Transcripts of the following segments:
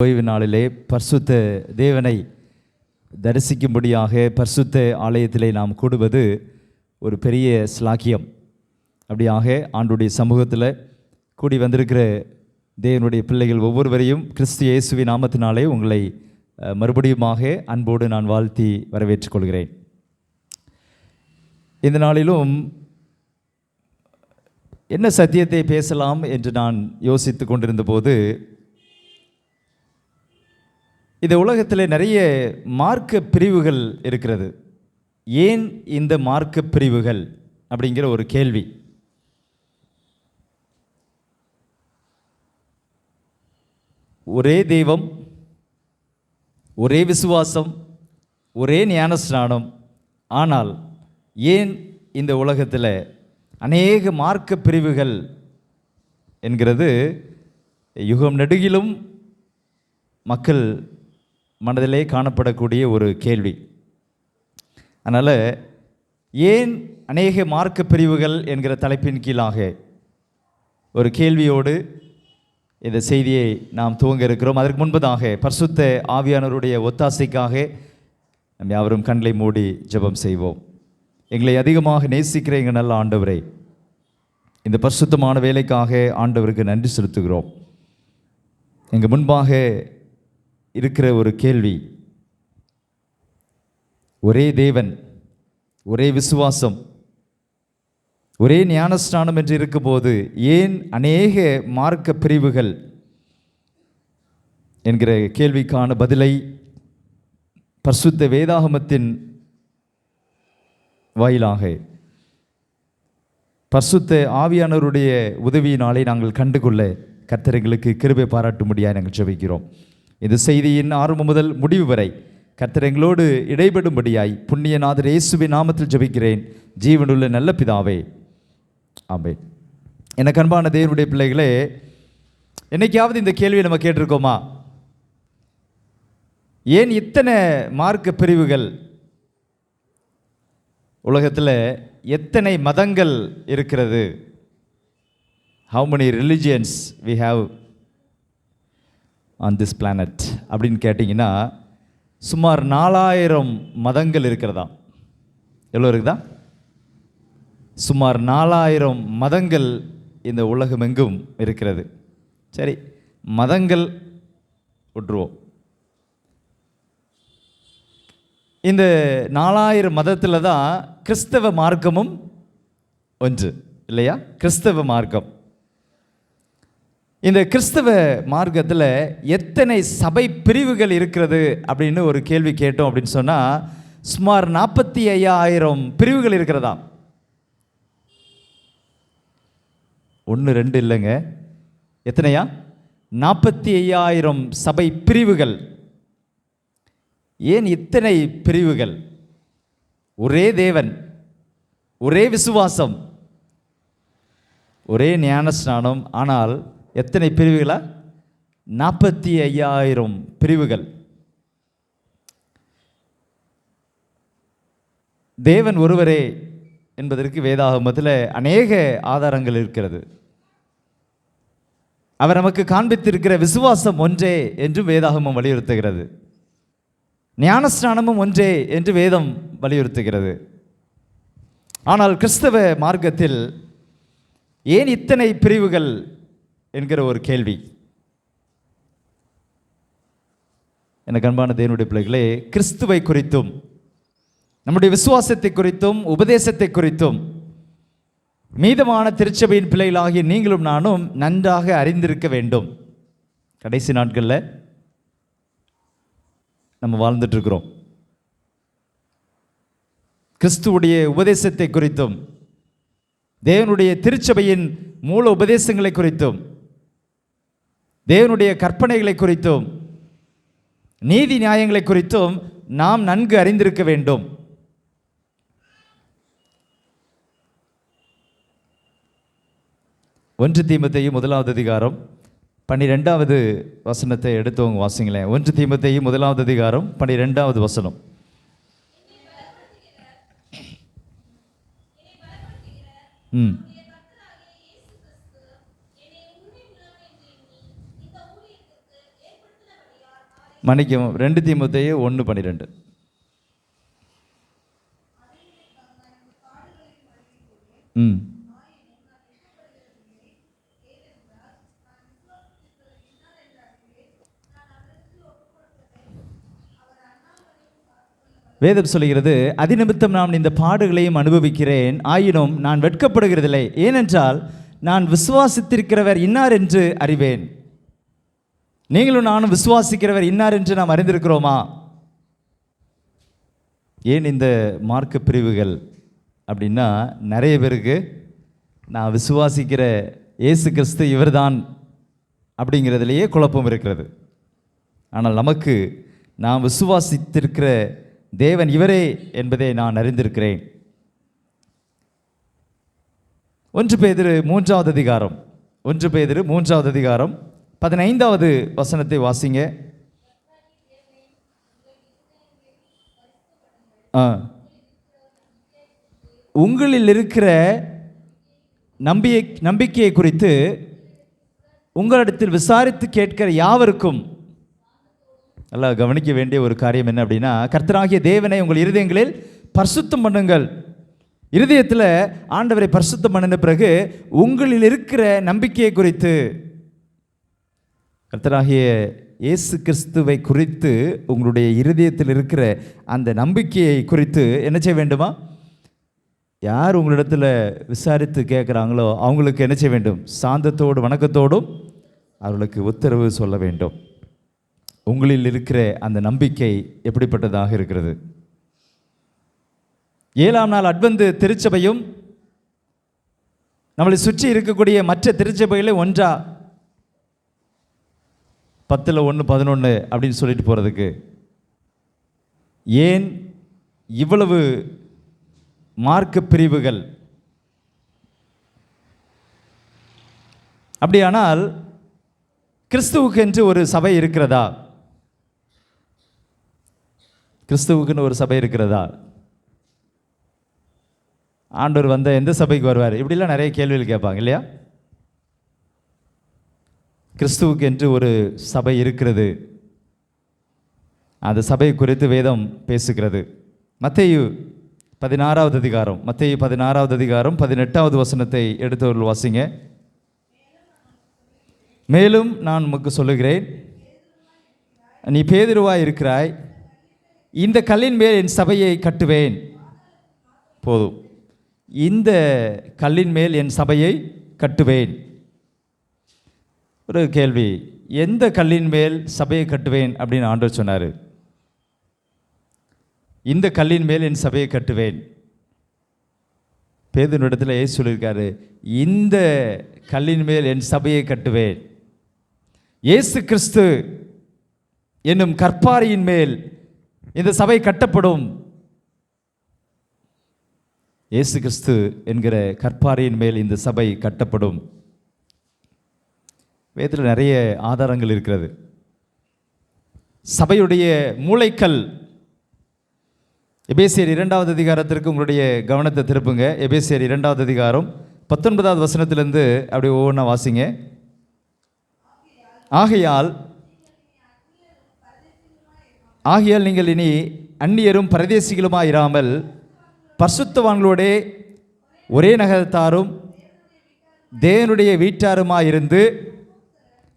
ஓய்வு நாளிலே பரிசுத்த தேவனை தரிசிக்கும்படியாக பரிசுத்த ஆலயத்திலே நாம் கூடுவது ஒரு பெரிய ஸ்லாக்கியம். அப்படியாக ஆண்டுடைய சமூகத்தில் கூடி வந்திருக்கிற தேவனுடைய பிள்ளைகள் ஒவ்வொருவரையும் கிறிஸ்து இயேசுவின் நாமத்தினாலே உங்களை மறுபடியுமாக அன்போடு நான் வாழ்த்தி வரவேற்றுக் கொள்கிறேன். இந்த நாளிலும் என்ன சத்தியத்தை பேசலாம் என்று நான் யோசித்து கொண்டிருந்த போது, இந்த உலகத்தில் நிறைய மார்க்க பிரிவுகள் இருக்கிறது. ஏன் இந்த மார்க்க பிரிவுகள் அப்படிங்கிற ஒரு கேள்வி. ஒரே தெய்வம், ஒரே விசுவாசம், ஒரே ஞானஸ்நானம். ஆனால் ஏன் இந்த உலகத்தில் அநேக மார்க்க பிரிவுகள் என்கிறது யுகம் நெடுகிலும் மக்கள் மனதிலே காணப்படக்கூடிய ஒரு கேள்வி. அதனால் ஏன் அநேக மார்க்க பிரிவுகள் என்கிற தலைப்பின் கீழாக ஒரு கேள்வியோடு இந்த செய்தியை நாம் துவங்க இருக்கிறோம். அதற்கு முன்பதாக பரிசுத்த ஆவியானவருடைய ஒத்தாசைக்காக நம்ம யாவரும் கண்களை மூடி ஜெபம் செய்வோம். எங்களை அதிகமாக நேசிக்கிற எங்கள் நல்ல ஆண்டவரே, இந்த பரிசுத்தமான வேலைக்காக ஆண்டவருக்கு நன்றி செலுத்துகிறோம். எங்கள் முன்பாக இருக்கிற ஒரு கேள்வி, ஒரே தேவன், ஒரே விசுவாசம், ஒரே ஞானஸ்நானம் என்று இருக்கும்போது ஏன் அநேக மார்க்க பிரிவுகள் என்கிற கேள்விக்கான பதிலை பரிசுத்த வேதாகமத்தின் வாயிலாக பரிசுத்த ஆவியானவருடைய உதவியினாலே நாங்கள் கண்டுகொள்ள கர்த்தர் எங்களுக்கு கிருபை பாராட்டும்படியாக நாங்கள் ஜெபிக்கிறோம். இந்த செய்தியின் ஆரம்பம் முதல் முடிவு வரை கர்த்தர் எங்களோடு இடைபடும்படியாய் புண்ணியநாதர் இயேசுவின் நாமத்தில் ஜெபிக்கிறேன், ஜீவனுள்ள நல்ல பிதாவே, ஆமென். எனக்கு அன்பான தேவனுடைய பிள்ளைகளே, என்னைக்காவது இந்த கேள்வியை நம்ம கேட்டிருக்கோமா? ஏன் இத்தனை மார்க்க பிரிவுகள்? உலகத்தில் எத்தனை மதங்கள் இருக்கிறது? How many religions we have on this planet அப்படின்னு கேட்டிங்கன்னா சுமார் 4000 மதங்கள் இருக்கிறதா? எவ்வளோ இருக்குதா? சுமார் 4000 மதங்கள் இந்த உலகமெங்கும் இருக்கிறது. சரி, மதங்கள் விட்டுருவோம். இந்த 4000 மதத்தில் தான் கிறிஸ்தவ மார்க்கமும் ஒன்று, இல்லையா? கிறிஸ்தவ மார்க்கம். இந்த கிறிஸ்தவ மார்க்கத்தில் எத்தனை சபை பிரிவுகள் இருக்கிறது அப்படின்னு ஒரு கேள்வி கேட்டோம் அப்படின்னு சொன்னால் சுமார் 45,000 பிரிவுகள் இருக்கிறதா? 1 2 இல்லைங்க, எத்தனையா? 45,000 சபை பிரிவுகள். ஏன் இத்தனை பிரிவுகள்? ஒரே தேவன், ஒரே விசுவாசம், ஒரே ஞானஸ்நானம். ஆனால் எத்தனை பிரிவுகளா? 45,000 பிரிவுகள். தேவன் ஒருவரே என்பதற்கு வேதாகமத்தில் அநேக ஆதாரங்கள் இருக்கிறது. அவர் நமக்கு காண்பித்திருக்கிற விசுவாசம் ஒன்றே என்று வேதாகமம் வலியுறுத்துகிறது. ஞானஸ்நானமும் ஒன்றே என்று வேதம் வலியுறுத்துகிறது. ஆனால் கிறிஸ்தவ மார்க்கத்தில் ஏன் இத்தனை பிரிவுகள் என்கிற ஒரு கேள்வி. எனக்கு அன்பான தேவனுடைய பிள்ளைகளே, கிறிஸ்துவை குறித்தும் நம்முடைய விசுவாசத்தை குறித்தும் உபதேசத்தை குறித்தும் மீதமான திருச்சபையின் பிள்ளைகளாகிய நீங்களும் நானும் நன்றாக அறிந்திருக்க வேண்டும். கடைசி நாட்களில் நம்ம வாழ்ந்துட்டு இருக்கிறோம். கிறிஸ்துவுடைய உபதேசத்தை குறித்தும் தேவனுடைய திருச்சபையின் மூல உபதேசங்களை குறித்தும் தேவனுடைய கற்பனைகளை குறித்தும் நீதி நியாயங்களை குறித்தும் நாம் நன்கு அறிந்திருக்க வேண்டும். ஒன்று தீமோத்தேயு 1 அதிகாரம் 12வது வசனத்தை எடுத்தவங்க வாசிங்களேன். 1 தீமோத்தேயு 1 அதிகாரம் 12வது வசனம். மன்னிக்கவும், 2 தீமோத்தேயு 1:12. ம் வேதம் சொல்லுகிறது, அதிநிமித்தம் நான் இந்த பாடுகளையும் அனுபவிக்கிறேன், ஆயினும் நான் வெட்கப்படுகிறதில்லை, ஏனென்றால் நான் விசுவாசித்திருக்கிறவர் இன்னார் என்று அறிவேன். நீங்களும் நானும் விசுவாசிக்கிறவர் இன்னார் என்று நாம் அறிந்திருக்கிறோமா? ஏன் இந்த மார்க்க பிரிவுகள் அப்படின்னா, நிறைய பேருக்கு நான் விசுவாசிக்கிற இயேசு கிறிஸ்து இவர்தான் அப்படிங்கிறதுலையே குழப்பம் இருக்கிறது. ஆனால் நமக்கு நாம் விசுவாசித்திருக்கிற தேவன் இவரே என்பதை நான் அறிந்திருக்கிறேன். 1 பேதுரு 3வது அதிகாரம் 1 பேதுரு 3வது அதிகாரம் 15வது வசனத்தை வாசிங்க. உங்களில் இருக்கிற நம்பிக்கையை குறித்து உங்களிடத்தில் விசாரித்து கேட்கிற யாவருக்கும், நல்லா கவனிக்க வேண்டிய ஒரு காரியம் என்ன அப்படின்னா, கர்த்தராகிய தேவனை உங்கள் இருதயங்களில் பரிசுத்தம் பண்ணுங்கள். இருதயத்தில் ஆண்டவரை பரிசுத்தம் பண்ணின பிறகு உங்களில் இருக்கிற நம்பிக்கையை குறித்து, கர்த்தராகிய இயேசு கிறிஸ்துவை குறித்து உங்களுடைய இருதயத்தில் இருக்கிற அந்த நம்பிக்கையை குறித்து என்ன செய்ய வேண்டுமா? யார் உங்களிடத்தில் விசாரித்து கேட்குறாங்களோ அவங்களுக்கு என்ன செய்ய வேண்டும்? சாந்தத்தோடு வணக்கத்தோடும் அவர்களுக்கு உத்தரவு சொல்ல வேண்டும். உங்களில் இருக்கிற அந்த நம்பிக்கை எப்படிப்பட்டதாக இருக்கிறது? 7ஆம் நாள் அட்வென்ட் திருச்சபையும் நம்மளை சுற்றி இருக்கக்கூடிய மற்ற திருச்சபைகளை ஒன்றா 10ல் 1 11 அப்படின்னு சொல்லிட்டு போகிறதுக்கு ஏன் இவ்வளவு மார்க்க பிரிவுகள்? அப்படியானால் கிறிஸ்துவுக்கு என்று ஒரு சபை இருக்கிறதா? கிறிஸ்துவுக்குன்னு ஒரு சபை இருக்கிறதா? ஆண்டவர் வந்த எந்த சபைக்கு வருவார்? இப்படிலாம் நிறைய கேள்விகள் கேட்பாங்க இல்லையா? கிறிஸ்துவுக்கு என்று ஒரு சபை இருக்கிறது. அந்த சபை குறித்து வேதம் பேசுகிறது. மத்தேயு 16வது அதிகாரம் 18வது வசனத்தை எடுத்தவர்கள் வாசிங்க. மேலும் நான் உமக்கு சொல்லுகிறேன், நீ பேதுருவாய் இருக்கிறாய், இந்த கல்லின் மேல் என் சபையை கட்டுவேன். போதும், இந்த கல்லின் மேல் என் சபையை கட்டுவேன். ஒரு கேள்வி, எந்த கல்லின் மேல் சபையை கட்டுவேன் அப்படின்னு ஆண்டவர் சொன்னார்? இந்த கல்லின் மேல் என் சபையை கட்டுவேன். பேதுருவிடத்தில் இயேசு சொல்லியிருக்காரு, இந்த கல்லின் மேல் என் சபையை கட்டுவேன். இயேசு கிறிஸ்து என்னும் கற்பாரியின் மேல் இந்த சபை கட்டப்படும். இயேசு கிறிஸ்து என்கிற கற்பாரியின் மேல் இந்த சபை கட்டப்படும். வேதத்தில் நிறைய ஆதாரங்கள் இருக்கிறது. சபையுடைய மூளைக்கல், எபேசியர் 2வது அதிகாரத்திற்கு உங்களுடைய கவனத்தை திருப்புங்க. எபேசியர் 2வது அதிகாரம் 19வது வசனத்திலிருந்து அப்படி ஒவ்வொன்றா வாசிங்க. ஆகையால் நீங்கள் இனி அந்நியரும் பரதேசிகளுமாய் இராமல் பரிசுத்தவான்களோடே ஒரே நகரத்தாரும் தேவனுடைய வீட்டாருமாயிருந்து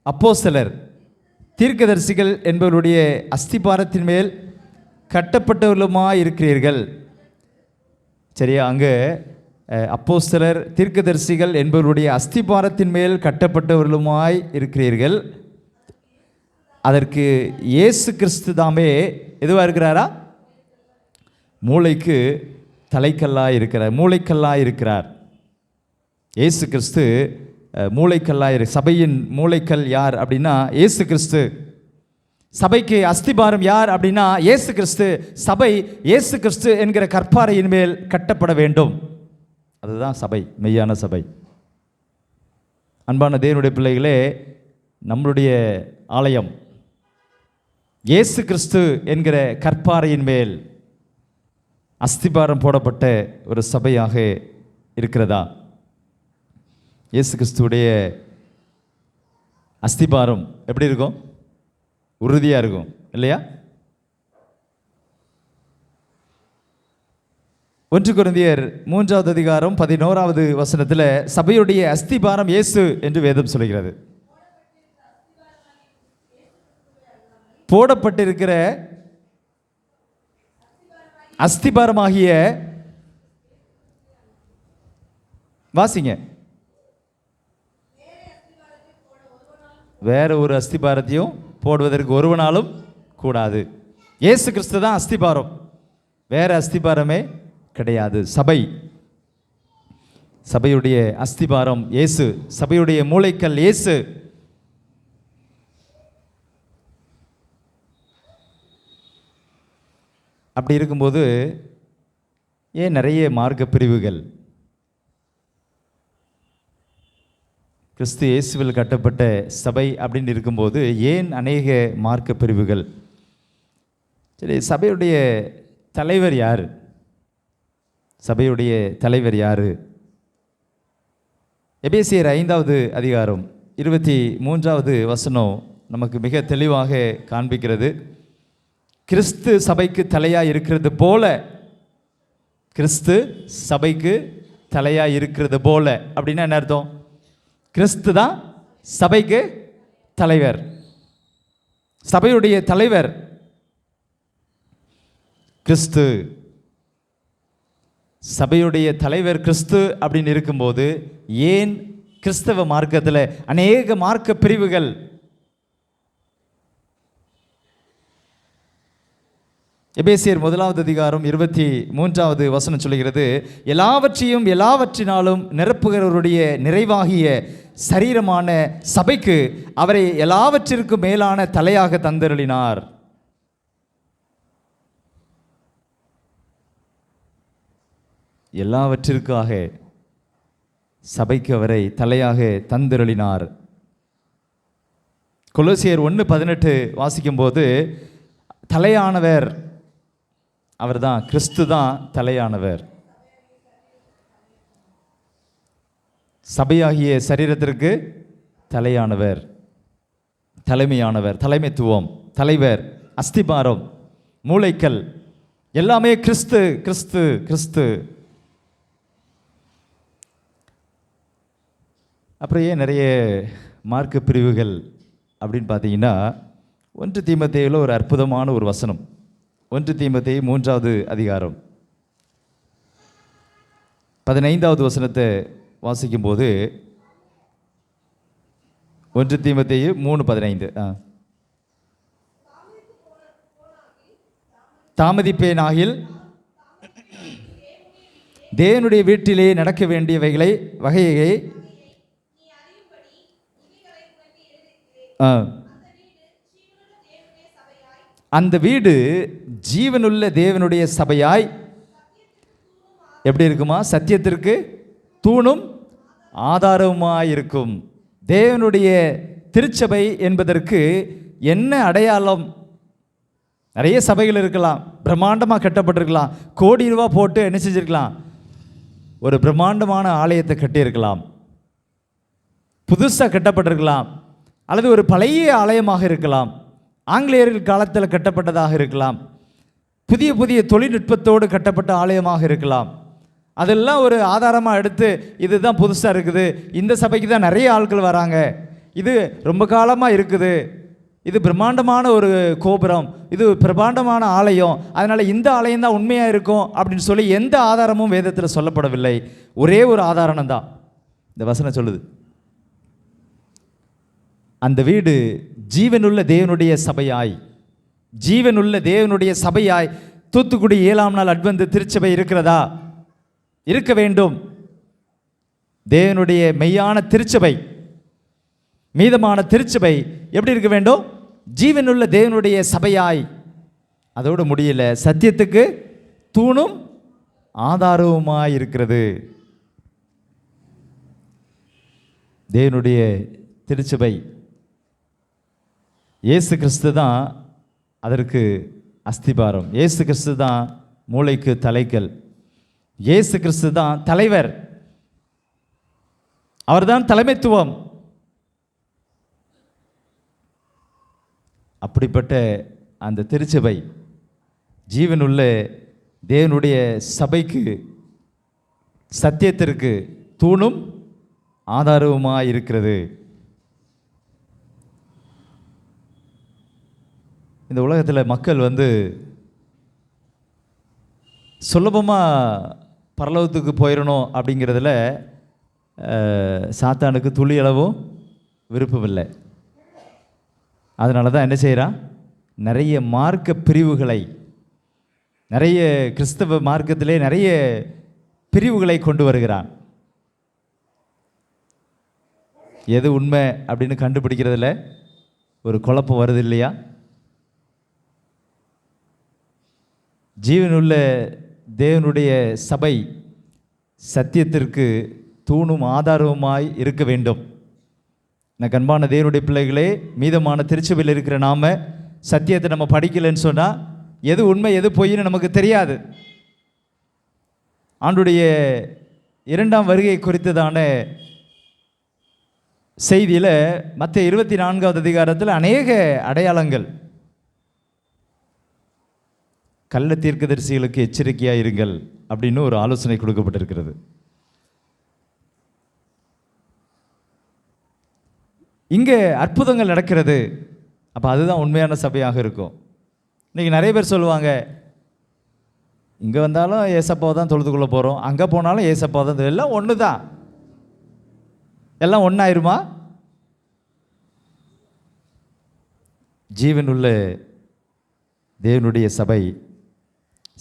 அப்போஸ்தலர் தீர்க்கதரிசிகள் என்பவருடைய அஸ்திபாரத்தின் மேல் கட்டப்பட்டவர்களுமாய் இருக்கிறீர்கள். சரியா? அங்கே அப்போஸ்தலர் தீர்க்கதரிசிகள் என்பவருடைய அஸ்திபாரத்தின் மேல் கட்டப்பட்டவர்களுமாய் இருக்கிறீர்கள். அதற்கு இயேசு கிறிஸ்து தாமே எதுவாக இருக்கிறாரா? மூளைக்கு தலைக்கல்லாக இருக்கிறார், மூளைக்கல்லாக இருக்கிறார். இயேசு கிறிஸ்து மூளைக்கல்லாக சபையின் மூளைக்கல் யார் அப்படின்னா இயேசு கிறிஸ்து. சபைக்கு அஸ்திபாரம் யார் அப்படின்னா இயேசு கிறிஸ்து. சபை இயேசு கிறிஸ்து என்கிற கற்பாரையின் மேல் கட்டப்பட வேண்டும். அதுதான் சபை, மெய்யான சபை. அன்பான தேவனுடைய பிள்ளைகளே, நம்மளுடைய ஆலயம் இயேசு கிறிஸ்து என்கிற கற்பாரையின் மேல் அஸ்திபாரம் போடப்பட்ட ஒரு சபையாக இருக்கிறதா? இயேசு கிறிஸ்துவுடைய அஸ்திபாரம் எப்படி இருக்கும்? உறுதியாக இருக்கும். இல்லையா? 1 கொரிந்தியர் 3வது அதிகாரம் 11வது வசனத்தில் சபையுடைய அஸ்திபாரம் இயேசு என்று வேதம் சொல்கிறது. போடப்பட்டிருக்கிற அஸ்திபாரமாகிய வாசிங்க, வேற ஒரு அஸ்திபாரத்தையும் போடுவதற்கு ஒருவனாலும் கூடாது. இயேசு கிறிஸ்து தான் அஸ்திபாரம், வேற அஸ்திபாரமே கிடையாது. சபையுடைய அஸ்திபாரம் இயேசு, சபையுடைய மூளைக்கல் இயேசு. அப்படி இருக்கும்போது ஏன் நிறைய மார்க்க பிரிவுகள்? கிறிஸ்து இயேசுவில் கட்டப்பட்ட சபை அப்படின்னு இருக்கும்போது ஏன் அநேக மார்க்க பிரிவுகள்? சரி, சபையுடைய தலைவர் யார்? சபையுடைய தலைவர் யார்? எபேசியர் 5வது அதிகாரம் 23வது வசனம் நமக்கு மிக தெளிவாக காண்பிக்கிறது. கிறிஸ்து சபைக்கு தலையாக இருக்கிறது போல, கிறிஸ்து சபைக்கு தலையாக இருக்கிறது போல அப்படின்னா என்ன அர்த்தம்? கிறிஸ்து தான் சபைக்கு தலைவர், சபையுடைய தலைவர் கிறிஸ்து. சபையுடைய தலைவர் கிறிஸ்து அப்படின்னு இருக்கும்போது ஏன் கிறிஸ்தவ மார்க்கத்தில் அநேக மார்க்க பிரிவுகள்? எபேசியர் 1வது அதிகாரம் 23வது வசனம் சொல்கிறது, எல்லாவற்றையும் எல்லாவற்றினாலும் நிரப்புகிறவருடைய நிறைவாகிய சரீரமான சபைக்கு அவரை எல்லாவற்றிற்கும் மேலான தலையாக தந்தருளினார். எல்லாவற்றிற்காக சபைக்கு அவரை தலையாக தந்தருளினார். கொலோசியர் 1:18 வாசிக்கும்போது தலையானவர் அவர்தான், கிறிஸ்து தான் தலையானவர். சபையாகிய சரீரத்திற்கு தலையானவர், தலைமையானவர், தலைமைத்துவம், தலைவர், அஸ்திபாரம், மூளைக்கல் எல்லாமே கிறிஸ்து கிறிஸ்து கிறிஸ்து. அப்புறம் ஏன் நிறைய மார்க்க பிரிவுகள் அப்படின்னு பார்த்தீங்கன்னா, 1 தீமோத்தேயுவில் ஒரு அற்புதமான ஒரு வசனம். 1 தீமோத்தேயு 3வது அதிகாரம் 15வது வசனத்தை வாசிக்கும்போது, 1 தீமோத்தேயு 3:15, தாமதிப்பேனாகில் தேவனுடைய வீட்டிலே நடக்க வேண்டிய வகையை அந்த வீடு ஜீவனுள்ள தேவனுடைய சபையாய் எப்படி இருக்குமா? சத்தியத்திற்கு தூணும் ஆதாரமாய் இருக்கும். தேவனுடைய திருச்சபை என்பதற்கு என்ன அடையாளம்? நிறைய சபைகள் இருக்கலாம், பிரம்மாண்டமாக கட்டப்பட்டிருக்கலாம், கோடி ரூபா போட்டு என்ன செஞ்சிருக்கலாம், ஒரு பிரம்மாண்டமான ஆலயத்தை கட்டியிருக்கலாம், புதுசாக கட்டப்பட்டிருக்கலாம், அல்லது ஒரு பழைய ஆலயமாக இருக்கலாம், ஆங்கிலேயர்கள் காலத்தில் கட்டப்பட்டதாக இருக்கலாம், புதிய புதிய தொழில்நுட்பத்தோடு கட்டப்பட்ட ஆலயமாக இருக்கலாம். அதெல்லாம் ஒரு ஆதாரமாக எடுத்து இதுதான் புதுசாக இருக்குது, இந்த சபைக்கு தான் நிறைய ஆட்கள் வராங்க, இது ரொம்ப காலமாக இருக்குது, இது பிரம்மாண்டமான ஒரு கோபுரம், இது பிரம்மாண்டமான ஆலயம், அதனால் இந்த ஆலயம் தான் உண்மையாக இருக்கும் அப்படின்னு சொல்லி எந்த ஆதாரமும் வேதத்தில் சொல்லப்படவில்லை. ஒரே ஒரு ஆதாரம் தான் இந்த வசனம் சொல்லுது, அந்த வீடு ஜீவனுள்ள தேவனுடைய சபையாய், ஜீவனுள்ள தேவனுடைய சபையாய். தூத்துக்குடி 7ஆம் நாள் அட்வென்ட் திருச்சபை இருக்கிறதா? இருக்க வேண்டும். தேவனுடைய மெய்யான திருச்சபை, மீதமான திருச்சபை எப்படி இருக்க வேண்டும்? ஜீவனுள்ள தேவனுடைய சபையாய். அதோடு முடியல, சத்தியத்துக்கு தூணும் ஆதாரவுமாய் இருக்கிறது. தேவனுடைய திருச்சபை இயேசு கிறிஸ்து தான் அதற்கு அஸ்திபாரம், இயேசு கிறிஸ்து தான் மூளைக்கு தலைக்கல், இயேசு கிறிஸ்து தான் தலைவர், அவர்தான் தலைமைத்துவம். அப்படிப்பட்ட அந்த திருச்சபை ஜீவனுள்ள தேவனுடைய சபைக்கு சத்தியத்திற்கு தூணும் ஆதாரவுமாய் இருக்கிறது. இந்த உலகத்தில் மக்கள் சுலபமாக பரலோகத்துக்கு போயிடணும் அப்படிங்கிறதுல சாத்தானுக்கு துளி அளவும் விருப்பம் இல்லை. அதனால தான் என்ன செய்கிறான், நிறைய மார்க்க பிரிவுகளை, நிறைய கிறிஸ்தவ மார்க்கத்திலே நிறைய பிரிவுகளை கொண்டு வருகிறான். எது உண்மை அப்படின்னு கண்டுபிடிக்கிறதுல ஒரு குழப்பம் வருது இல்லையா? ஜீவனுள்ள தேவனுடைய சபை சத்தியத்திற்கு தூணும் ஆதாரவுமாய் இருக்க வேண்டும். எனக்கு அன்பான தேவனுடைய பிள்ளைகளே, மீதமான திருச்சபையில் இருக்கிற நாம சத்தியத்தை நம்ம படிக்கலைன்னு சொன்னால் எது உண்மை எது பொய்ன்னு நமக்கு தெரியாது. ஆண்டுடைய இரண்டாம் வருகை குறித்ததான செய்தியில் மத்திய 24வது அதிகாரத்தில் அநேக அடையாளங்கள், கள்ள தீர்க்கதரிசிகளுக்கு எச்சரிக்கையாக இருங்கள் அப்படின்னு ஒரு ஆலோசனை கொடுக்கப்பட்டிருக்கிறது. இங்கே அற்புதங்கள் நடக்கிறது. அப்போ அதுதான் உண்மையான சபையாக இருக்கும். இன்றைக்கி நிறைய பேர் சொல்லுவாங்க, இங்கே வந்தாலும் ஏசப்பாவை தான் தொழுதுக்குள்ளே போகிறோம், அங்கே போனாலும் ஏசப்பாவை தான், எல்லாம் ஒன்று தான், எல்லாம் ஒன்றாயிருமா? ஜீவனுள்ள தேவனுடைய சபை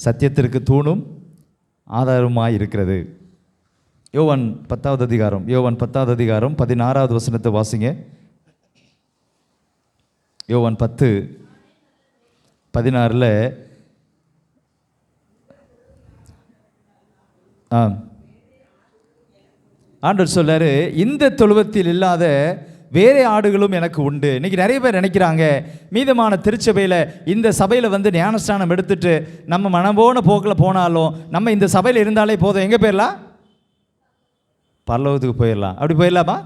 சத்தியத்திற்கு தூணும் ஆதாரமாய் இருக்கிறது. யோவான் 10வது அதிகாரம், யோவான் 10வது அதிகாரம் 16வது வசனத்தை வாசிங்க. யோவான் 10:16 ஆண்டவர் சொல்றாரு, இந்த தொழுவத்தில் இல்லாத வேறே ஆடுகளும் எனக்கு உண்டு. இன்றைக்கி நிறைய பேர் நினைக்கிறாங்க, மீதமான திருச்சபையில் இந்த சபையில் ஞானஸ்தானம் எடுத்துட்டு நம்ம மனம்போன போக்கில் போனாலும் நம்ம இந்த சபையில் இருந்தாலே போதும், எங்கே போயிடலாம், பரலோகத்துக்கு போயிடலாம். அப்படி போயிடலாமா?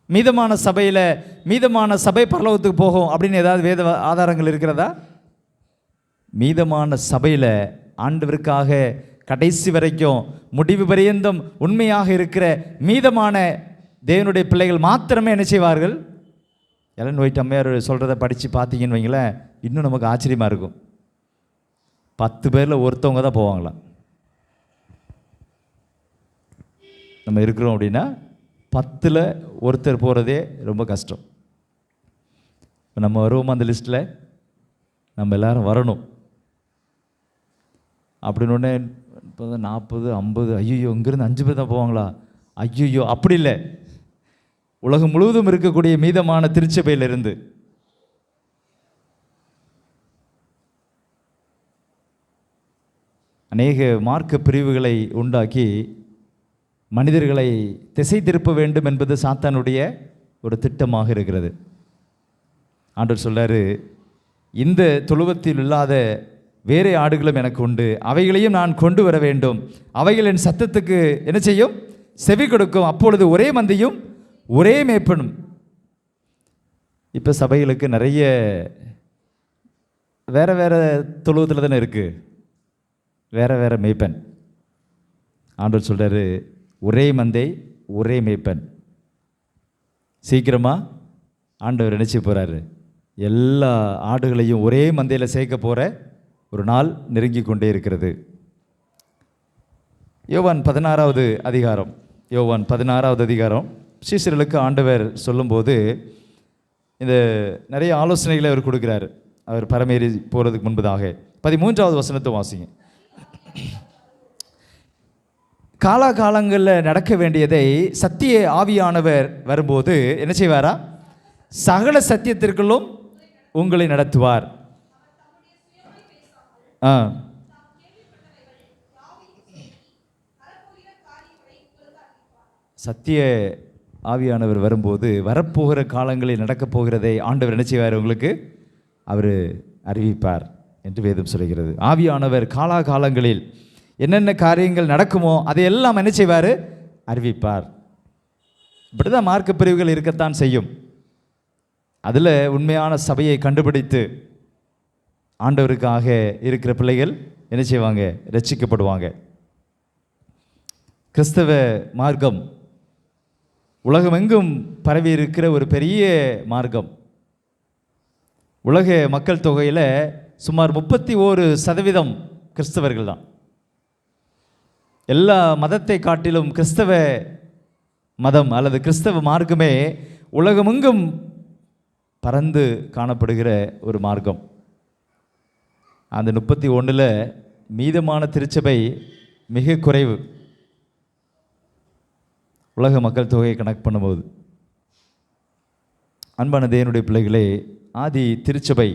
மீதமான சபையில் மீதமான சபை பரலோகத்துக்கு போகும் அப்படின்னு ஏதாவது வேத ஆதாரங்கள் இருக்கிறதா? மீதமான சபையில் ஆண்டவருக்காக கடைசி வரைக்கும் முடிவு பரியந்தம் உண்மையாக இருக்கிற மீதமான தேவனுடைய பிள்ளைகள் மாத்திரமே என்ன செய்வார்கள்? எலன் ஒயிட் அம்மையார் சொல்கிறத படித்து பார்த்தீங்கன்னு வைங்களேன், இன்னும் நமக்கு ஆச்சரியமாக இருக்கும். 10 பேரில் ஒருத்தவங்க தான் போவாங்களாம். நம்ம இருக்கிறோம் அப்படின்னா 10ல் ஒருத்தர் போகிறதே ரொம்ப கஷ்டம். நம்ம வருவோம் அந்த லிஸ்ட்டில், நம்ம எல்லோரும் வரணும் அப்படின்னு ஒன்று 40, 50, ஐயோ இங்கேருந்து 5 பேர் தான் போவாங்களா? ஐயோ அப்படி இல்லை. உலகம் முழுவதும் இருக்கக்கூடிய மீதமான திருச்சபையிலிருந்து அநேக மார்க்க பிரிவுகளை உண்டாக்கி மனிதர்களை திசை திருப்ப வேண்டும் என்பது சாத்தானுடைய ஒரு திட்டமாக இருக்கிறது. ஆண்டவர் சொல்றாரு, இந்த தொழுவத்தில் இல்லாத வேறே ஆடுகளும் எனக்கு உண்டு, அவைகளையும் நான் கொண்டு வர வேண்டும், அவைகள் என் சத்தத்துக்கு என்ன செய்யும்? செவி கொடுக்கும், அப்பொழுது ஒரே மந்தையும் ஒரே மேய்ப்பனும். இப்போ சபைகளுக்கு நிறைய வேற வேற தொழுவத்தில் தானே இருக்குது, வேற வேற மேய்ப்பன். ஆண்டவர் சொல்கிறாரு, ஒரே மந்தை ஒரே மேய்ப்பன். சீக்கிரமாக ஆண்டவர் நினைச்சு போகிறாரு, எல்லா ஆடுகளையும் ஒரே மந்தையில் சேர்க்க போகிற ஒரு நாள் நெருங்கி கொண்டே இருக்கிறது. யோவான் 16வது அதிகாரம், யோவான் 16வது அதிகாரம் சீசர்களுக்கு ஆண்டவர் சொல்லும்போது இந்த நிறைய ஆலோசனைகளை அவர் கொடுக்குறாரு. அவர் பரமேறி போகிறதுக்கு முன்பதாக 13வது வசனத்தை வாசிங்க. காலாகாலங்களில் நடக்க வேண்டியதை சத்திய ஆவியானவர் வரும்போது என்ன செய்வாரா? சகல சத்தியத்திற்குள்ளும் உங்களை நடத்துவார். சத்திய ஆவியானவர் வரும்போது வரப்போகிற காலங்களில் நடக்கப் போகிறதை ஆண்டவர் என்ன செய்வார்? உங்களுக்கு அவர் அறிவிப்பார் என்று வேதம் சொல்கிறது. ஆவியானவர் காலாகாலங்களில் என்னென்ன காரியங்கள் நடக்குமோ அதையெல்லாம் என்ன செய்வார்? அறிவிப்பார். இப்படி தான் மார்க்க பிரிவுகள் இருக்கத்தான் செய்யும். அதில் உண்மையான சபையை கண்டுபிடித்து ஆண்டவருக்காக இருக்கிற பிள்ளைகள் என்ன செய்வாங்க? ரட்சிக்கப்படுவாங்க. கிறிஸ்தவ மார்க்கம் உலகமெங்கும் பரவி இருக்கிற ஒரு பெரிய மார்க்கம். உலக மக்கள் தொகையில் சுமார் 31% கிறிஸ்தவர்கள் தான். எல்லா மதத்தை காட்டிலும் கிறிஸ்தவ மதம் அல்லது கிறிஸ்தவ மார்க்கமே உலகமெங்கும் பறந்து காணப்படுகிற ஒரு மார்க்கம். அந்த 31ல் மீதமான திருச்சபை மிக குறைவு, உலக மக்கள் தொகையை கணக்கு பண்ணும்போது. அன்பான தேவனுடைய பிள்ளைகளே, ஆதி திருச்சபை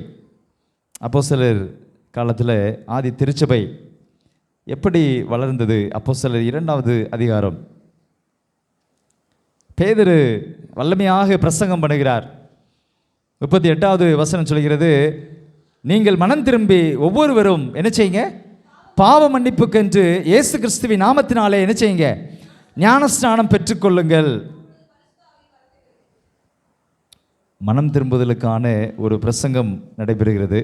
அப்போஸ்தலர் காலத்தில் ஆதி திருச்சபை எப்படி வளர்ந்தது? அப்போஸ்தலர் 2வது அதிகாரம். பேதுரு வல்லமையாக பிரசங்கம் பண்ணுகிறார். 38வது வசனம் சொல்கிறது, நீங்கள் மனம் திரும்பி ஒவ்வொருவரும் என்ன செய்யுங்க? பாவ மன்னிப்புக்கென்று இயேசு கிறிஸ்துவின் நாமத்தினாலே என்ன செய்யுங்க? ஞானஸ்நானம் பெற்றுக்கொள்ளுங்கள். மனம் திரும்புதலுக்கான ஒரு பிரசங்கம் நடைபெறுகிறது.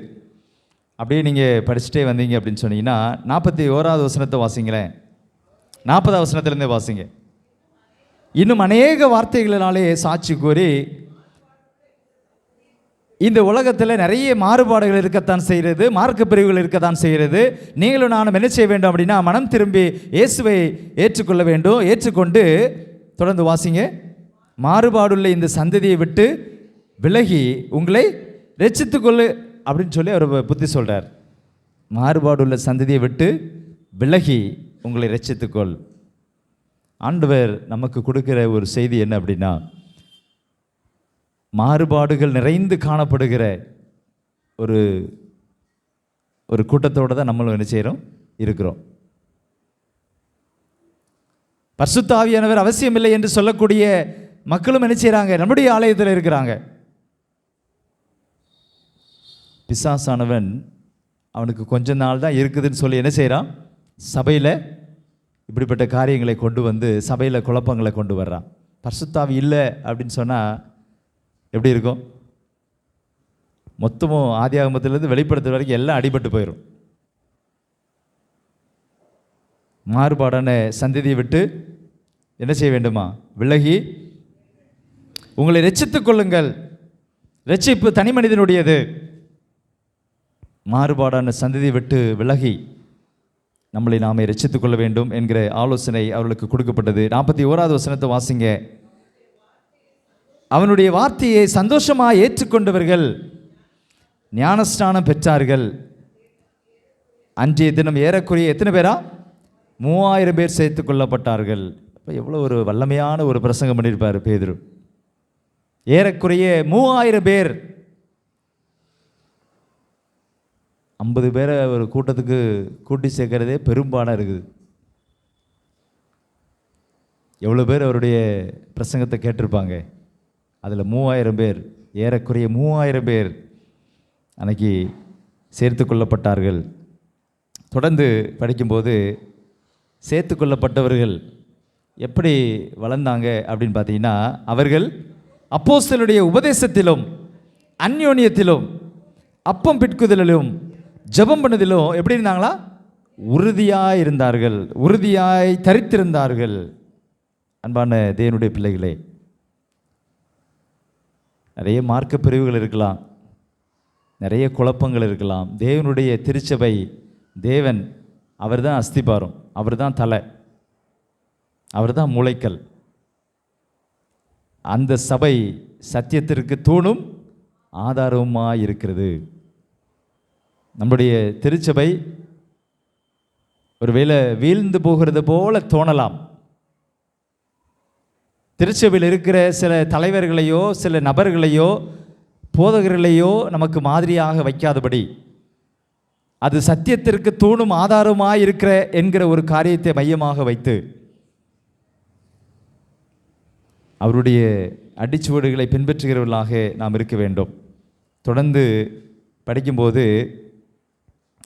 அப்படியே நீங்கள் படிச்சுட்டே வந்தீங்க அப்படின்னு சொன்னீங்கன்னா 41வது வசனத்தை வாசிங்களேன். 40வது வசனத்திலேருந்தே வாசிங்க. இன்னும் அநேக வார்த்தைகளினாலே சாட்சி கூறி, இந்த உலகத்தில் நிறைய மாறுபாடுகள் இருக்கத்தான் செய்கிறது, மார்க்க பிரிவுகள் இருக்கத்தான் செய்கிறது. நீங்களும் நானும் என்ன செய்ய வேண்டும் அப்படின்னா மனம் திரும்பி இயேசுவை ஏற்றுக்கொள்ள வேண்டும். ஏற்றுக்கொண்டு தொடர்ந்து வாசிங்க. மாறுபாடுள்ள இந்த சந்ததியை விட்டு விலகி உங்களை ரட்சித்துக்கொள்ளு அப்படின்னு சொல்லி அவர் புத்தி சொல்கிறார். மாறுபாடுள்ள சந்ததியை விட்டு விலகி உங்களை ரட்சித்துக்கொள். ஆண்டவர் நமக்கு கொடுக்கிற ஒரு செய்தி என்ன அப்படின்னா, மாறுபாடுகள் நிறைந்து காணப்படுகிற ஒரு கூட்டத்தோடு தான் நம்மளும் என்ன செய்கிறோம்? இருக்கிறோம். பரிசுத்த ஆவியானவர் அவசியமில்லை என்று சொல்லக்கூடிய மக்களும் என்ன செய்கிறாங்க? நம்முடைய ஆலயத்தில் இருக்கிறாங்க. பிசாசானவன் அவனுக்கு கொஞ்ச நாள் தான் இருக்குதுன்னு சொல்லி என்ன செய்கிறான்? சபையில் இப்படிப்பட்ட காரியங்களை கொண்டு வந்து சபையில் குழப்பங்களை கொண்டு வர்றான். பரிசுத்த ஆவி இல்லை அப்படின்னு சொன்னால் எப்படி இருக்கும்? மொத்தமும் ஆதியாகமத்திலிருந்து வெளிப்படுத்துற வரைக்கும் எல்லாம் அடிபட்டு போயிடும். மாறுபாடான சந்ததியை விட்டு என்ன செய்ய வேண்டுமா? விலகி உங்களை ரட்சித்துக் கொள்ளுங்கள். ரட்சிப்பு தனி மனிதனுடையது. மாறுபாடான சந்ததியை விட்டு விலகி நம்மளை நாமே ரட்சித்துக் கொள்ள வேண்டும் என்கிற ஆலோசனை அவர்களுக்கு கொடுக்கப்பட்டது. 41வது வசனத்தை வாசிங்க. அவனுடைய வார்த்தையை சந்தோஷமாக ஏற்றுக்கொண்டவர்கள் ஞானஸ்நானம் பெற்றார்கள். அன்றைய தினம் ஏறக்குறைய எத்தனை பேரா? 3000 பேர் சேர்த்து கொள்ளப்பட்டார்கள். இப்போ எவ்வளோ ஒரு வல்லமையான ஒரு பிரசங்கம் பண்ணியிருப்பார் பேதுரு. ஏறக்குறைய 3000 பேர். 50 பேரை ஒரு கூட்டத்துக்கு கூட்டி சேர்க்கிறதே பெரும்பாடாக இருக்குது. எவ்வளோ பேர் அவருடைய பிரசங்கத்தை கேட்டிருப்பாங்க? அதில் 3000 பேர், ஏறக்குறைய 3000 பேர் அன்னைக்கு சேர்த்து கொள்ளப்பட்டார்கள். தொடர்ந்து படிக்கும்போது சேர்த்து கொள்ளப்பட்டவர்கள் எப்படி வளர்ந்தாங்க அப்படின்னு பார்த்தீங்கன்னா, அவர்கள் அப்போஸ்தலருடைய உபதேசத்திலும் அந்யோன்யத்திலும் அப்பம் பிட்குதலிலும் ஜெபம் பண்ணதிலும் எப்படி இருந்தாங்களா? உறுதியாய் இருந்தார்கள், உறுதியாய் தரித்திருந்தார்கள். அன்பான தேவனுடைய பிள்ளைகளே, நிறைய மார்க்க பிரிவுகள் இருக்கலாம், நிறைய குழப்பங்கள் இருக்கலாம். தேவனுடைய திருச்சபை, தேவன் அவர் தான் அஸ்திபாரம், அவர் தான் தலை, அவர் தான் மூளைக்கல். அந்த சபை சத்தியத்திற்கு தூணும் ஆதாரமாக இருக்கிறது. நம்முடைய திருச்சபை ஒருவேளை வீழ்ந்து போகிறது போல தோணலாம். திருச்சபையில் இருக்கிற சில தலைவர்களையோ சில நபர்களையோ போதகர்களையோ நமக்கு மாதிரியாக வைக்காதபடி, அது சத்தியத்திற்கு தூணும் ஆதாரமாக இருக்கிற என்கிற ஒரு காரியத்தை மையமாக வைத்து அவருடைய அடிச்சுவடுகளை பின்பற்றுகிறவர்களாக நாம் இருக்க வேண்டும். தொடர்ந்து படிக்கும்போது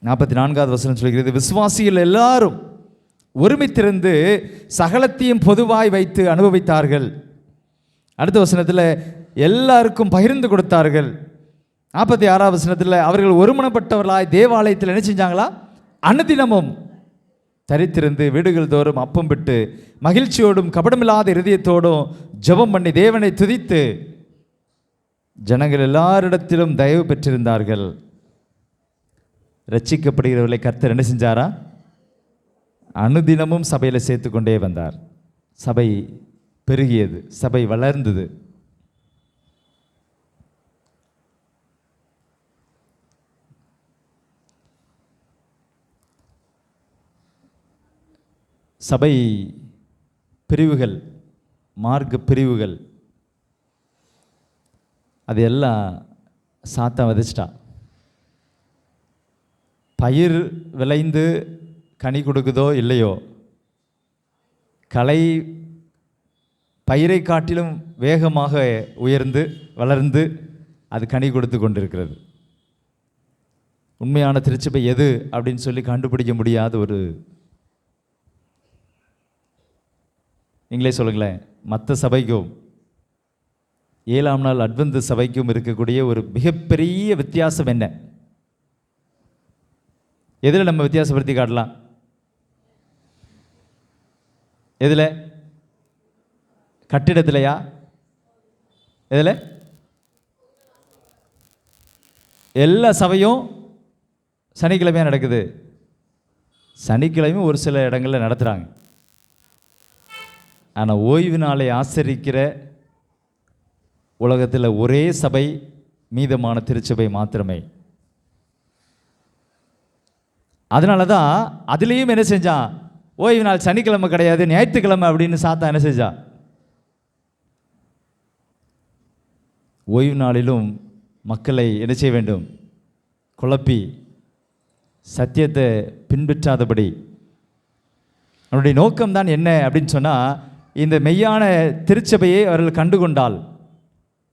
44வது வசனம் சொல்கிறது, விசுவாசிகள் எல்லாரும் ஒருமித்திருந்து சகலத்தையும் பொதுவாய் வைத்து அனுபவித்தார்கள். அடுத்த வசனத்தில் எல்லாருக்கும் பகிர்ந்து கொடுத்தார்கள். 46ஆம் வசனத்தில் அவர்கள் ஒருமனப்பட்டவர்களாய் தேவாலயத்தில் என்ன செஞ்சாங்களா? அனுதினமும் தரித்திருந்து வீடுகள் தோறும் அப்பம் விட்டு மகிழ்ச்சியோடும் கபடமில்லாத இருதயத்தோடும் ஜெபம் பண்ணி தேவனை துதித்து ஜனங்கள் எல்லாரிடத்திலும் தயவு பெற்றிருந்தார்கள். ரட்சிக்கப்படுகிறவர்களை கர்த்தர் என்ன செஞ்சாரா? அனுதினமும் சபையில் சேர்த்து கொண்டே வந்தார். சபை பெருகியது, சபை வளர்ந்தது. சபை பிரிவுகள், மார்க்க பிரிவுகள், அது எல்லாம் சாத்தான் விதைச்சிட்டா. பயிர் விளைந்து கனி கொடுக்குதோ இல்லையோ, களை பயிரை காட்டிலும் வேகமாக உயர்ந்து வளர்ந்து அது கனி கொடுத்து கொண்டிருக்கிறது. உண்மையான திருச்சபை எது அப்படின்னு சொல்லி கண்டுபிடிக்க முடியாத ஒரு, நீங்களே சொல்லுங்களேன், மற்ற சபைக்கும் 7ஆம் நாள் அட்வென்த் சபைக்கும் இருக்கக்கூடிய ஒரு மிகப்பெரிய வித்தியாசம் என்ன? எதில் நம்ம வித்தியாசப்படுத்தி காட்டலாம்? எதில்? கட்டிடத்திலையா? எதில்? எல்லா சபையும் சனிக்கிழமையாக நடக்குது. சனிக்கிழமையும் ஒரு சில இடங்களில் நடத்துகிறாங்க. ஆனால் ஓய்வு நாளை ஆசரிக்கிற உலகத்தில் ஒரே சபை மீதமான திருச்சபை மாத்திரமே. அதனால தான் அதுலேயும் என்ன செஞ்சான்? ஓய்வு நாள் சனிக்கிழமை கிடையாது, ஞாயிற்றுக்கிழமை அப்படின்னு சாத்தான் என்ன செஞ்சான்? ஓய்வு நாளிலும் மக்களை என்ன செய்ய வேண்டும்? குழப்பி சத்தியத்தை பின்பற்றாதபடி. அவனுடைய நோக்கம்தான் என்ன அப்படின்னு சொன்னால், இந்த மெய்யான திருச்சபையை அவர்கள் கண்டுகொண்டால்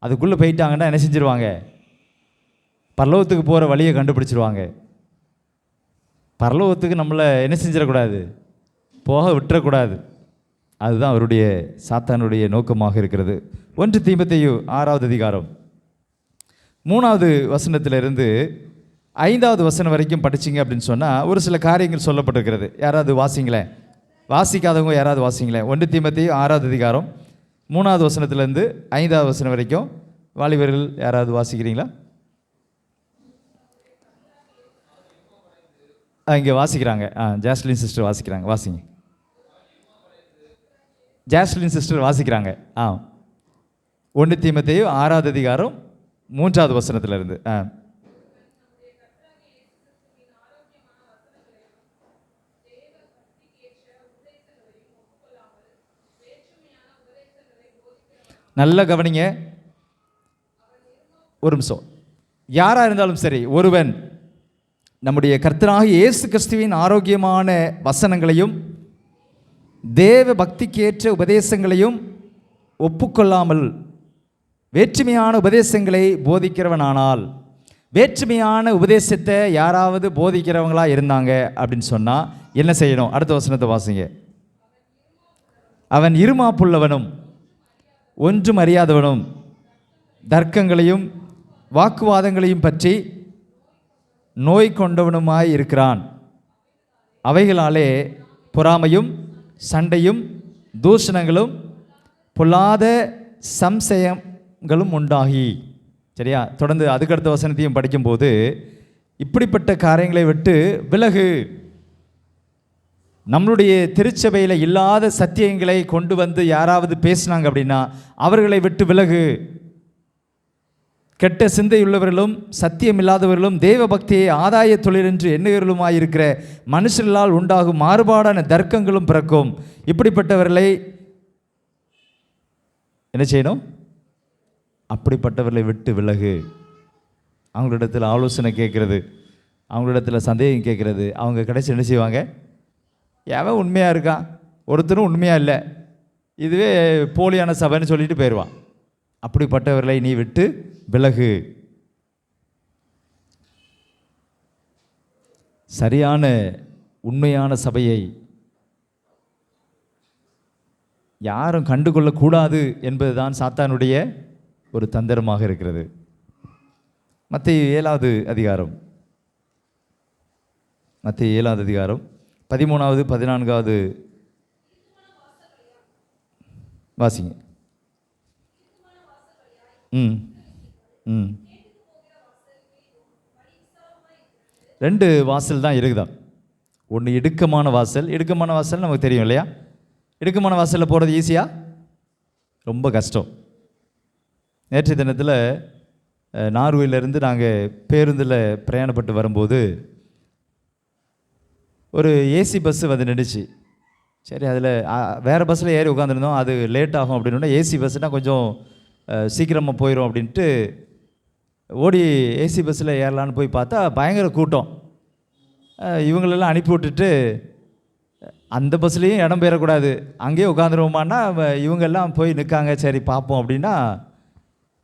அதுக்குள்ளே போயிட்டாங்கன்னா என்ன செஞ்சிருவாங்க? பரலோகத்துக்கு போகிற வழியை கண்டுபிடிச்சிருவாங்க. பரலோகத்துக்கு நம்மளை என்ன செஞ்சிடக்கூடாது? போக விட்டுறக்கூடாது. அதுதான் அவருடைய சாத்தானுடைய நோக்கமாக இருக்கிறது. 1 தீமோத்தேயு 6ஆவது அதிகாரம் 3ஆவது வசனத்திலிருந்து 5ஆவது வசனம் வரைக்கும் படிச்சிங்க அப்படின்னு சொன்னால் ஒரு சில காரியங்கள் சொல்லப்பட்டிருக்கிறது. யாராவது வாசிங்களேன், வாசிக்காதவங்க யாராவது வாசிங்களேன். 1 தீமோத்தேயு 6ஆவது அதிகாரம் 3ஆவது வசனத்திலேருந்து 5ஆவது வசனம் வரைக்கும் வாலிபர்கள் யாராவது வாசிக்கிறீங்களா? இங்கே வாசிக்கிறாங்க. ஜாஸ்லின் சிஸ்டர் வாசிக்கிறாங்க, வாசிங்க. ஜாஸ்லின் சிஸ்டர் வாசிக்கிறாங்க. 1 தீமோத்தேயு 6ஆவது அதிகாரம் 3ஆவது வசனத்திலிருந்து. நல்லா கவனிங்க, ஒரு நிமிஷம். யாராக இருந்தாலும் சரி, ஒருவன் நம்முடைய கர்த்தராகிய இயேசு கிறிஸ்துவின் ஆரோக்கியமான வசனங்களையும் தேவ பக்திக்கேற்ற உபதேசங்களையும் ஒப்புக்கொள்ளாமல் வேற்றுமையான உபதேசங்களை போதிக்கிறவனானால், வேற்றுமையான உபதேசத்தை யாராவது போதிக்கிறவங்களா இருந்தாங்க அப்படின்னு சொன்னால் என்ன செய்யணும்? அடுத்த வசனத்தை வாசிங்க. அவன் இருமாப்புள்ளவனும் ஒன்றும் அறியாதவனும் தர்க்கங்களையும் வாக்குவாதங்களையும் பற்றி நோய் கொண்டவனுமாய் இருக்கிறான். அவைகளாலே பொறாமையும் சண்டையும் தூஷணங்களும் பொல்லாத சம்சயங்களும் உண்டாகி. சரியா? தொடர்ந்து அதுக்கடுத்த வசனத்தையும் படிக்கும்போது, இப்படிப்பட்ட காரியங்களை விட்டு விலகு. நம்மளுடைய திருச்சபையில் இல்லாத சத்தியங்களை கொண்டு வந்து யாராவது பேசினாங்க அப்படின்னா அவர்களை விட்டு விலகு. கெட்ட சிந்தையுள்ளவர்களும் சத்தியம் இல்லாதவர்களும் தேவ பக்தியை ஆதாய தொழில் என்று எண்ணுகிறவர்களுமாயிருக்கிற மனுஷர்களால் உண்டாகும் மாறுபாடான தர்க்கங்களும் பிறக்கும். இப்படிப்பட்டவர்களை என்ன செய்யணும்? அப்படிப்பட்டவர்களை விட்டு விலகு. அவங்களிடத்தில் ஆலோசனை கேட்கறது, அவங்களிடத்தில் சந்தேகம் கேட்கறது, அவங்க கடைசி என்ன செய்வாங்க? எவன் உண்மையாக இருக்கான், ஒருத்தரும் உண்மையாக இல்லை, இதுவே போலியான சபைன்னு சொல்லிட்டு போயிடுவான். அப்படிப்பட்டவர்களை நீ விட்டு விலகு. சரியான உண்மையான சபையை யாரும் கண்டுகொள்ளக்கூடாது என்பதுதான் சாத்தானுடைய ஒரு தந்திரமாக இருக்கிறது. மத்தேயு 7வது அதிகாரம், மத்தேயு 7வது அதிகாரம் 13வது 14வது வாசிங்க. ம் ம் 2 வாசல் தான் இருக்குதான். ஒன்று இடுக்கமான வாசல். இடுக்கமான வாசல் நமக்கு தெரியும் இல்லையா? இடுக்கமான வாசலில் போகிறது ஈஸியாக, ரொம்ப கஷ்டம். நேற்று தினத்தில் நார்வேலேருந்து நாங்கள் பேருந்தில் பிரயாணப்பட்டு வரும்போது ஒரு ஏசி பஸ்ஸு வந்து நின்றுச்சு. சரி, அதில் வேறு பஸ்ஸில் ஏறி உட்காந்துருந்தோம். அது லேட் ஆகும் அப்படின்னா ஏசி பஸ்ஸுனால் கொஞ்சம் சீக்கிரமாக போயிடும் அப்படின்ட்டு ஓடி ஏசி பஸ்ஸில் ஏறலான்னு போய் பார்த்தா பயங்கர கூட்டம். இவங்களெல்லாம் அனுப்பி விட்டுட்டு அந்த பஸ்லேயும் இடம் பெறக்கூடாது, அங்கேயே உட்காந்துருவோமான்னா இவங்கெல்லாம் போய் நிற்காங்க. சரி பார்ப்போம் அப்படின்னா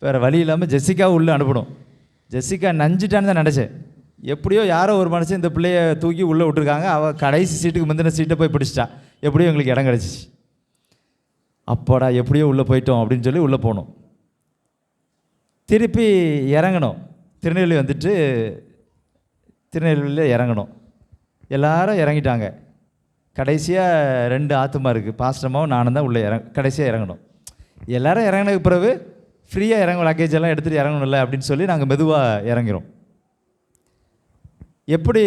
வேறு வழி இல்லாமல் ஜெசிகாவை உள்ளே அனுப்பணும். ஜெசிகா நஞ்சிட்டான்னு தான் நினச்சேன். எப்படியோ யாரோ ஒரு மனுஷன் இந்த பிள்ளைய தூக்கி உள்ளே விட்டுருக்காங்க. அவள் கடைசி சீட்டுக்கு முந்தின சீட்டை போய் பிடிச்சிட்டா. எப்படியோ எங்களுக்கு இடம் கிடச்சிச்சு. அப்போடா எப்படியோ உள்ளே போயிட்டோம் அப்படின்னு சொல்லி உள்ளே போனோம். திருப்பி இறங்கணும். திருநெல்வேலி வந்துட்டு திருநெல்வேலியில் இறங்கணும். எல்லாரும் இறங்கிட்டாங்க. கடைசியாக 2 ஆத்துமா இருக்குது, பாஸ்டமாவும் நானும் தான் உள்ளே கடைசியாக இறங்கணும். எல்லோரும் இறங்கினதுக்கு பிறகு ஃப்ரீயாக இறங்கணும், லக்கேஜ் எல்லாம் எடுத்துகிட்டு இறங்கணும்ல அப்படின்னு சொல்லி நாங்கள் மெதுவாக இறங்கிறோம். எப்படி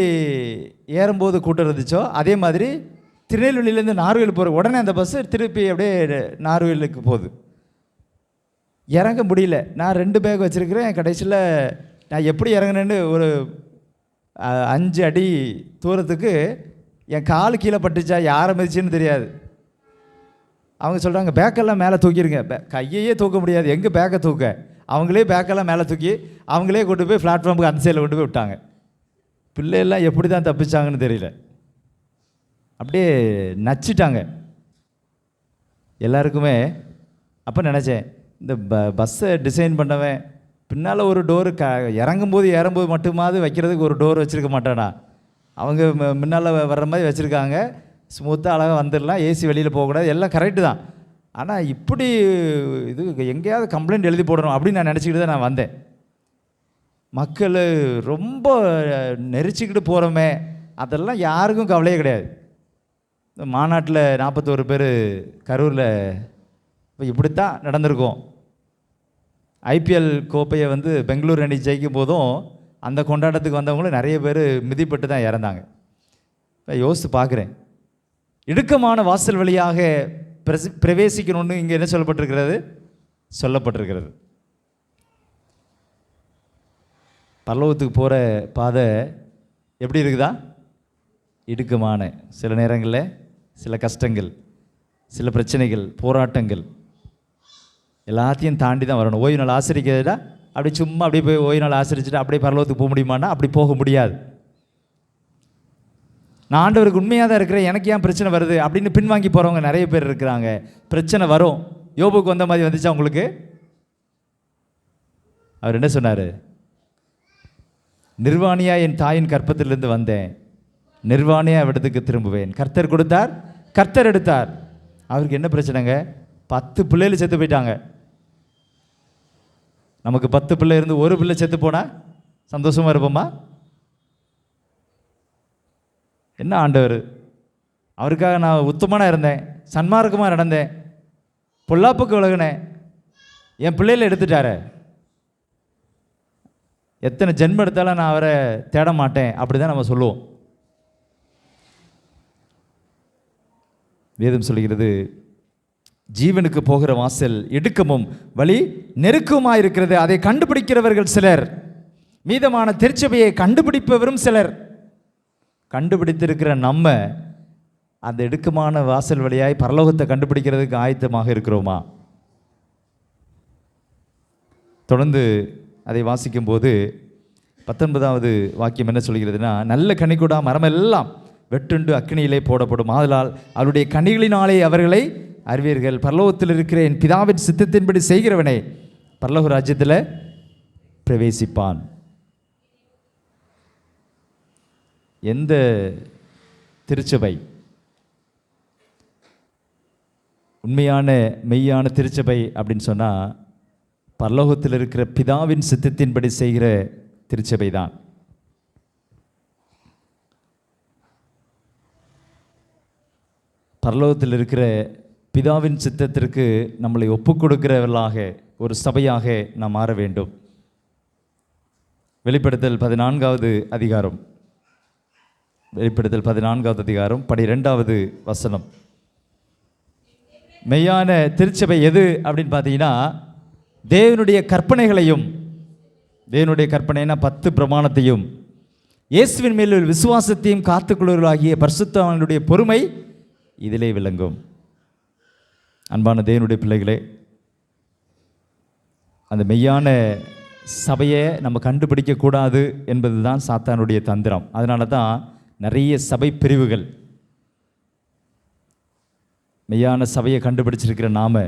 ஏறும்போது கூட்டம் இருந்துச்சோ அதே மாதிரி திருநெல்வேலியிலேருந்து நார்வேல் போகிற உடனே அந்த பஸ்ஸு திருப்பி அப்படியே நார்வேலுக்கு போகுது. இறங்க முடியல. நான் 2 பேக் வச்சுருக்கிறேன். கடைசியில் நான் எப்படி இறங்கினேன்னு ஒரு 5 அடி தூரத்துக்கு என் கால் கீழே பட்டுச்சா யாரை மிதிச்சுன்னு தெரியாது. அவங்க சொல்கிறாங்க பேக்கெல்லாம் மேலே தூக்கிடுங்க. கையையே தூக்க முடியாது, எங்கே பேக்கை தூக்க. அவங்களே பேக்கெல்லாம் மேலே தூக்கி அவங்களே கொண்டு போய் பிளாட்ஃபார்முக்கு அந்த சைடில் கொண்டு போய் விட்டாங்க. பிள்ளையெல்லாம் எப்படி தான் தப்பிச்சாங்கன்னு தெரியல. அப்படியே நச்சிட்டாங்க எல்லாருக்குமே. அப்போ நினச்சேன், இந்த பஸ்ஸை டிசைன் பண்ணவன் பின்னால் ஒரு டோரு இறங்கும்போது ஏறும்போது மட்டுமாவது வைக்கிறதுக்கு ஒரு டோர் வச்சுருக்க மாட்டானா? அவங்க முன்னால் வர்ற மாதிரி வச்சுருக்காங்க. ஸ்மூத்தாக அழகாக வந்துடலாம், ஏசி வெளியில் போகக்கூடாது, எல்லாம் கரெக்டு தான். ஆனால் இப்படி இது எங்கேயாவது கம்ப்ளைண்ட் எழுதி போடணும் அப்படின்னு நான் நினச்சிக்கிட்டு தான் நான் வந்தேன். மக்கள் ரொம்ப நெரிச்சிக்கிட்டு போகிறோமே, அதெல்லாம் யாருக்கும் கவலையே கிடையாது. இந்த மாநாட்டில் 41 பேர் கரூரில் இப்போ இப்படித்தான் நடந்திருக்கும். ஐபிஎல் கோப்பையை வந்து பெங்களூர் அணி ஜெயிக்கும் போதும் அந்த கொண்டாட்டத்துக்கு வந்தவங்களும் நிறைய பேர் மிதிப்பட்டு தான் இறந்தாங்க. இப்போ யோசித்து பார்க்குறேன், இடுக்கமான வாசல் வழியாக பிரவேசிக்கணும்னு இங்கே என்ன சொல்லப்பட்டிருக்கிறது. பரலோகத்துக்கு போகிற பாதை எப்படி இருக்குதா? இடுக்கமான, சில நேரங்களில் சில கஷ்டங்கள், சில பிரச்சனைகள், போராட்டங்கள் எல்லாத்தையும் தாண்டி தான் வரணும். ஓய்வு நாள் ஆசிரிக்கிறதா அப்படி சும்மா அப்படியே போய் ஓய்வு நாள் ஆசிரிச்சுட்டு அப்படியே பரலோகத்துக்கு போக முடியுமான்னா அப்படி போக முடியாது. நான் ஆண்டவருக்கு உண்மையாக தான் இருக்கிறேன், எனக்கு ஏன் பிரச்சனை வருது அப்படின்னு பின்வாங்கி போகிறவங்க நிறைய பேர் இருக்கிறாங்க. பிரச்சனை வரும். யோபுக்கு வந்த மாதிரி வந்துச்சா உங்களுக்கு? அவர் என்ன சொன்னார்? நிர்வாணியா என் தாயின் கற்பத்திலிருந்து வந்தேன், நிர்வாணியா இடத்துக்கு திரும்புவேன். கர்த்தர் கொடுத்தார், கர்த்தர் எடுத்தார். அவருக்கு என்ன பிரச்சனைங்க? 10 பிள்ளைகள் செத்து போயிட்டாங்க. நமக்கு 10 பிள்ளை இருந்து ஒரு பிள்ளை செத்து போனால் சந்தோஷமாக இருப்போமா? என்ன ஆண்டவர், அவருக்காக நான் உத்தமனாக இருந்தேன், சன்மார்க்கமாக நடந்தேன், பொல்லாப்புக்கு விலகினேன், என் பிள்ளைகளை எடுத்துட்டாரு. எத்தனை ஜென்மம் எடுத்தாலும் நான் அவரை தேட மாட்டேன் அப்படி தான் நம்ம சொல்லுவோம். வேதம் சொல்கிறது, ஜீவனுக்கு போகிற வாசல் இடுக்கமும் வழி நெருக்கமாக இருக்கிறது, அதை கண்டுபிடிக்கிறவர்கள் சிலர், மீதமான திருச்சபையை கண்டுபிடிப்பவரும் சிலர். கண்டுபிடித்திருக்கிற நம்ம அந்த இடுக்கமான வாசல் வழியாய் பரலோகத்தை கண்டுபிடிக்கிறதுக்கு ஆயத்தமாக இருக்கிறோமா? தொடர்ந்து அதை வாசிக்கும் போது 19வது வாக்கியம் என்ன சொல்கிறதுனா, நல்ல கனிகொடா மரமெல்லாம் வெட்டுண்டு அக்கினியிலே போடப்படும், ஆதலால் அவருடைய கனிகளினாலே அவர்களை அறிவீர்கள். பரலோகத்தில் இருக்கிற என் பிதாவின் சித்தத்தின்படி செய்கிறவனே பரலோக ராஜ்யத்தில் பிரவேசிப்பான். எந்த திருச்சபை உண்மையான மெய்யான திருச்சபை அப்படின்னு சொன்னால் பரலோகத்தில் இருக்கிற பிதாவின் சித்தத்தின்படி செய்கிற திருச்சபை தான். பரலோகத்தில் இருக்கிற பிதாவின் சித்தத்திற்கு நம்மளை ஒப்பு கொடுக்கிறவர்களாக ஒரு சபையாக நாம் மாற வேண்டும். வெளிப்படுத்தல் 14வது அதிகாரம், வெளிப்படுத்தல் 14வது அதிகாரம் 12வது வசனம். மெய்யான திருச்சபை எது அப்படின்னு பார்த்தீங்கன்னா, தேவனுடைய கற்பனைகளையும், தேவனுடைய கற்பனைனா 10 பிரமாணத்தையும், இயேசுவின் மேல் விசுவாசத்தையும் காத்துக்கொள்வர்களாகிய பரிசுத்தவான்களுடைய பொறுமை இதிலே விளங்கும். அன்பான தேவனுடைய பிள்ளைகளே, அந்த மெய்யான சபையை நம்ம கண்டுபிடிக்கக்கூடாது என்பது தான் சாத்தானுடைய தந்திரம். அதனால தான் நிறைய சபை பிரிவுகள். மெய்யான சபையை கண்டுபிடிச்சிருக்கிற நாம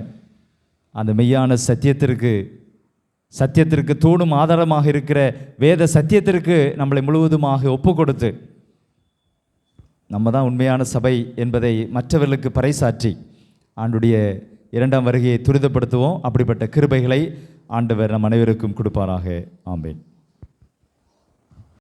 அந்த மெய்யான சத்தியத்திற்கு தூணும் ஆதாரமாக இருக்கிற வேத சத்தியத்திற்கு நம்மளை முழுவதுமாக ஒப்பு கொடுத்து நம்ம தான் உண்மையான சபை என்பதை மற்றவர்களுக்கு பறைசாற்றி ஆண்டுடைய 2ஆம் வருகையை துரிதப்படுத்துவோம். அப்படிப்பட்ட கிருபைகளை ஆண்டவர் நம் அனைவருக்கும் கொடுப்பாராக. ஆமென்.